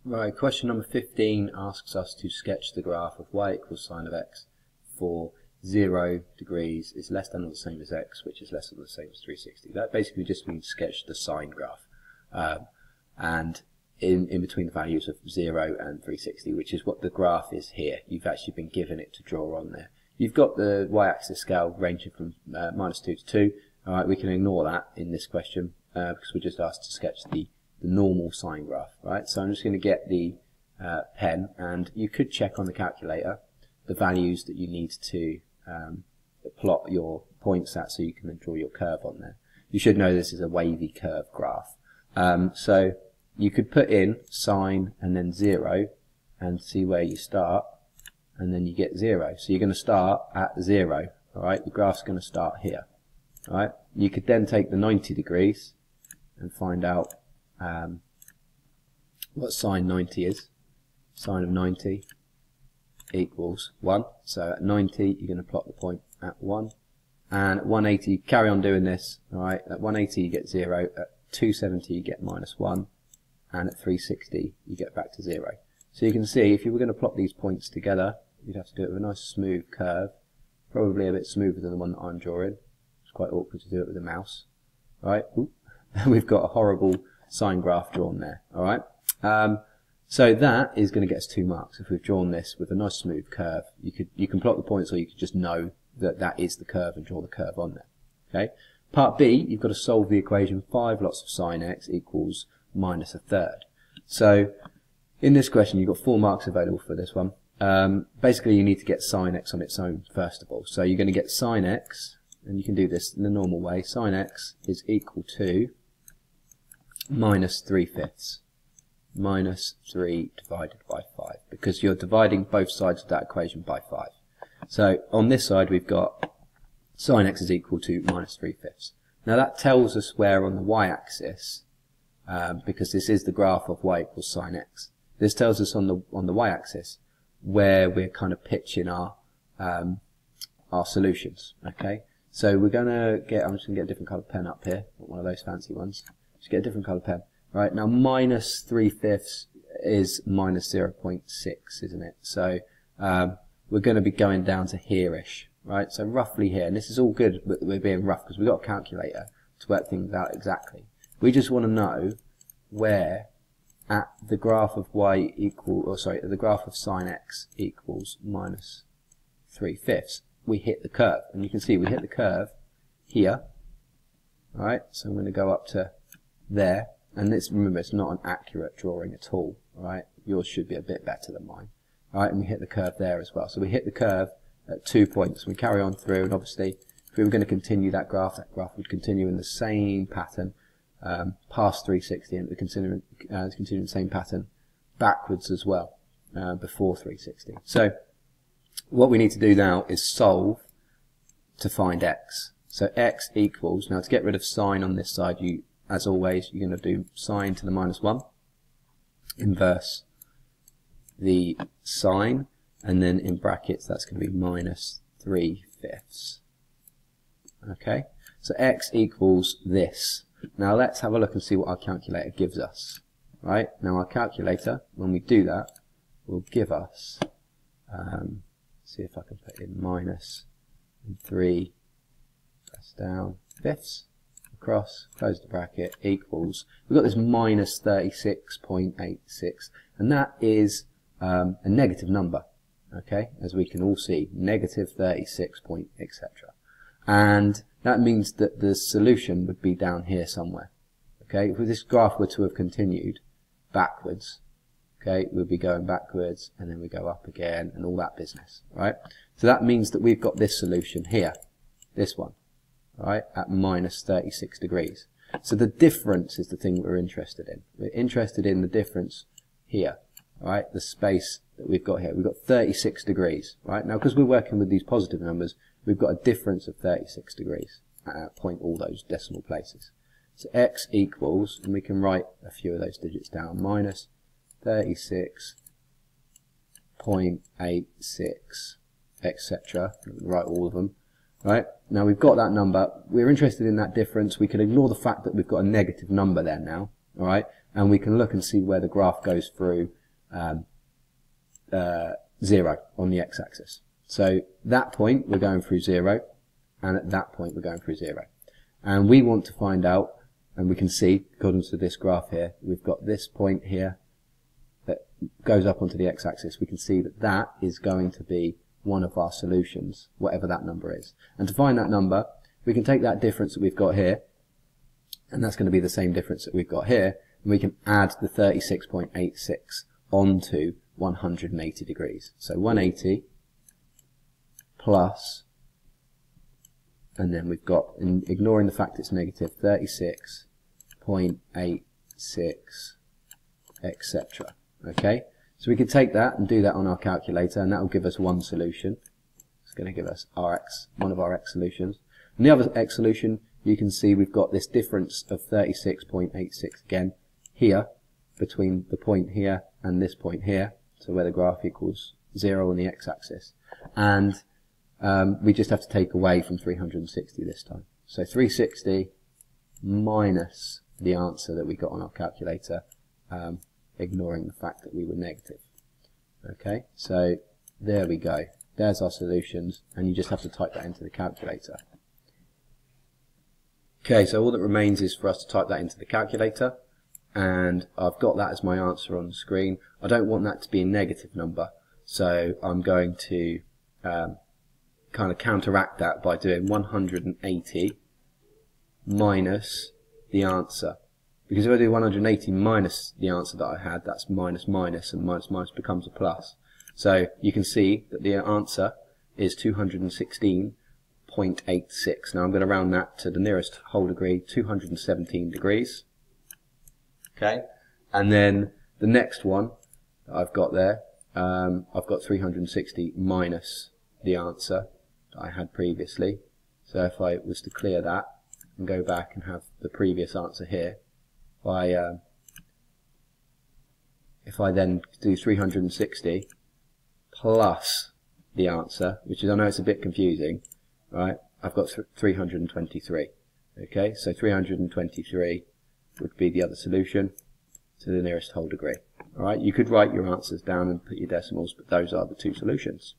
Right, question number 15 asks us to sketch the graph of y equals sine of x for 0 degrees is less than or the same as x, which is less than or the same as 360. That basically just means sketch the sine graph. And in between the values of 0 and 360, which is what the graph is here. You've actually been given it to draw on there. You've got the y-axis scale ranging from -2 to 2. Alright, we can ignore that in this question because we're just asked to sketch the normal sine graph, right? So I'm just going to get the pen, and you could check on the calculator the values that you need to plot your points at so you can then draw your curve on there. You should know this is a wavy curve graph. So you could put in sine and then 0 and see where you start, and then you get 0. So you're going to start at 0, alright? The graph's going to start here, alright? You could then take the 90 degrees and find out what sine 90 is. Sine of 90 equals 1. So at 90 you're going to plot the point at 1, and at 180 you carry on doing this. Alright, at 180 you get 0, at 270 you get -1, and at 360 you get back to 0. So you can see if you were going to plot these points together, you'd have to do it with a nice smooth curve, probably a bit smoother than the one that I'm drawing. It's quite awkward to do it with a mouse. Right, we've got a horrible sine graph drawn there. Alright, so that is going to get us 2 marks if we've drawn this with a nice smooth curve. You can plot the points, or you could just know that that is the curve and draw the curve on there. Okay. Part B, you've got to solve the equation 5 lots of sine x equals -1/3. So in this question you've got 4 marks available for this one. Basically you need to get sine x on its own first of all. So you're going to get sine x, and you can do this in the normal way. Sine x is equal to -3/5. -3 divided by 5, because you're dividing both sides of that equation by 5. So on this side we've got sine x is equal to -3/5. Now that tells us where on the y-axis, because this is the graph of y equals sine x. This tells us on the y-axis where we're kind of pitching our solutions. Okay, so we're gonna get. I'm just gonna get a different colour pen up here, not one of those fancy ones. Just get a different colour pen. Right, now -3/5 is -0.6, isn't it? So we're going to be going down to here-ish, right? So roughly here, and this is all good, but we're being rough because we've got a calculator to work things out exactly. We just want to know where at the graph of y equal, or sorry, the graph of sine x equals -3/5, we hit the curve, and you can see we hit the curve here. All right, so I'm going to go up to there. And this, remember, it's not an accurate drawing at all, right? Yours should be a bit better than mine. Alright, and we hit the curve there as well. So we hit the curve at 2 points. We carry on through, and obviously, if we were going to continue that graph would continue in the same pattern past 360, and it would continue in the same pattern backwards as well before 360. So what we need to do now is solve to find x. So x equals, now to get rid of sine on this side, as always, you're going to do sine to the -1, inverse the sine, and then in brackets that's going to be -3/5. Okay, so x equals this. Now let's have a look and see what our calculator gives us. Right, now our calculator, when we do that, will give us, see if I can put in -3, press down, fifths, across, close the bracket, equals, we've got this -36.86, and that is a negative number, okay, as we can all see, -36 point etc. And that means that the solution would be down here somewhere. Okay, if this graph were to have continued backwards, okay, we'll be going backwards, and then we go up again, and all that business, right? So that means that we've got this solution here, this one, right, at -36 degrees. So the difference is the thing that we're interested in. We're interested in the difference here, right, the space that we've got here. We've got 36 degrees, right? Now, because we're working with these positive numbers, we've got a difference of 36 degrees at point all those decimal places. So x equals, and we can write a few of those digits down, -36.86, etc. Write all of them. Right, now we've got that number, we're interested in that difference. We can ignore the fact that we've got a negative number there now, alright, and we can look and see where the graph goes through 0 on the x-axis. So that point we're going through 0, and at that point we're going through 0. And we want to find out, and we can see, according to this graph here, we've got this point here that goes up onto the x-axis. We can see that that is going to be one of our solutions, whatever that number is. And to find that number, we can take that difference that we've got here, and that's going to be the same difference that we've got here, and we can add the 36.86 onto 180 degrees. So 180 plus, and then we've got, ignoring the fact it's negative, 36.86, etc. Okay, so we can take that and do that on our calculator, and that will give us one solution. It's going to give us Rx, one of our x solutions. And the other x solution, you can see we've got this difference of 36.86 again here, between the point here and this point here, so where the graph equals 0 on the x-axis. And we just have to take away from 360 this time. So 360 minus the answer that we got on our calculator, ignoring the fact that we were negative. Okay, so there we go. There's our solutions, and you just have to type that into the calculator. Okay, so all that remains is for us to type that into the calculator, and I've got that as my answer on the screen. I don't want that to be a negative number, so I'm going to kind of counteract that by doing 180 minus the answer. Because if I do 180 minus the answer that I had, that's minus minus, and minus minus becomes a plus. So you can see that the answer is 216.86. Now I'm going to round that to the nearest whole degree, 217 degrees. Okay, and then the next one that I've got there, I've got 360 minus the answer that I had previously. So if I was to clear that and go back and have the previous answer here, if I then do 360 plus the answer, which is, I know it's a bit confusing, right? I've got 323. Okay, so 323 would be the other solution to the nearest whole degree. Alright, you could write your answers down and put your decimals, but those are the two solutions.